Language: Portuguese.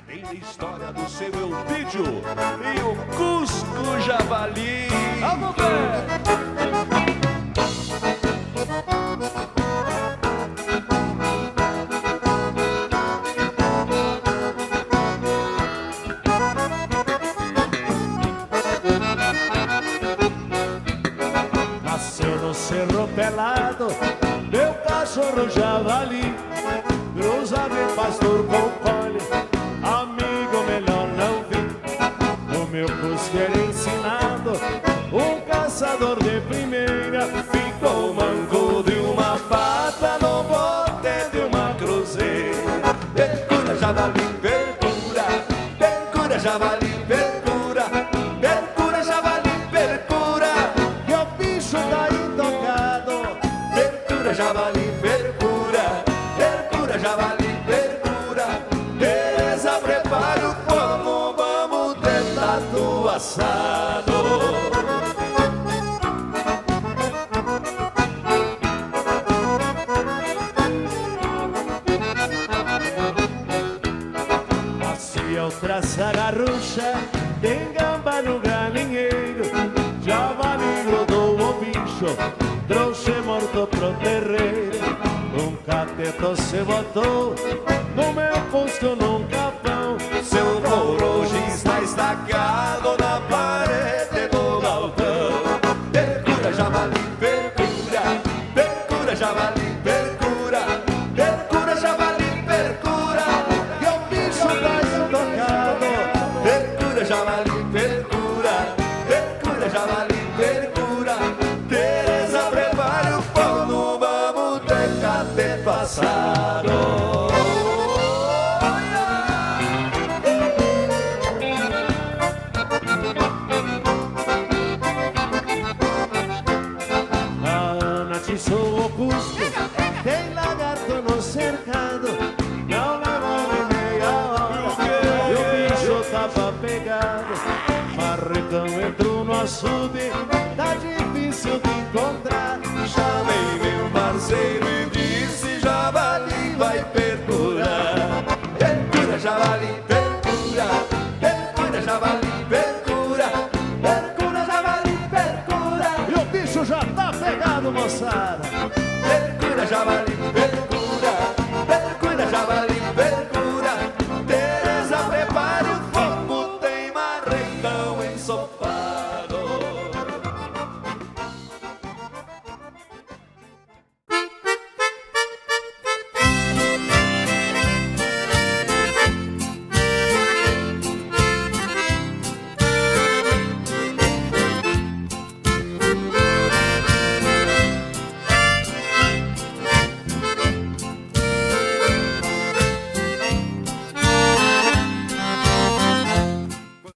verdadeira história do seu Elpidio e o Cusco Javali. Vamos ver! Nasceu no Cerro Pelado, meu cachorro javali. Cruzava em pastor com colhe, amigo melhor não vi. O meu Cusco era ensinado, um caçador de primeira. Ficou manco de uma pata no bote de uma cruzeira. Percura, javali, percura, percura, javali, percura, percura, javali, percura. E o bicho tá intocado. Percura, javali, percura, percura, javali, percura. Teresa, prepara o pano, vamos ter tatu assado. Eu traço a garrucha, tem gamba no galinheiro. Javali grudou o bicho, trouxe morto pro terreiro. Um cateto se botou no meu Cusco num capão. Seu couro hoje está estacado na parede do galpão. Percura, javali, percura, percura, javali, percura, percura, javali, percura. E o bicho tá estocado. Percura, javali, percura, percura, javali, percura. Teresa, prepare o pano, vamos ter cateto assado. Atiçou o Cusco, tem lagarto no cercado. Não leva nem meia hora e o bicho tava pegado. Marrecão entrou no açude, tá difícil de encontrar. Chamei meu parceiro e disse: javali vai perdurar. Percura, javali,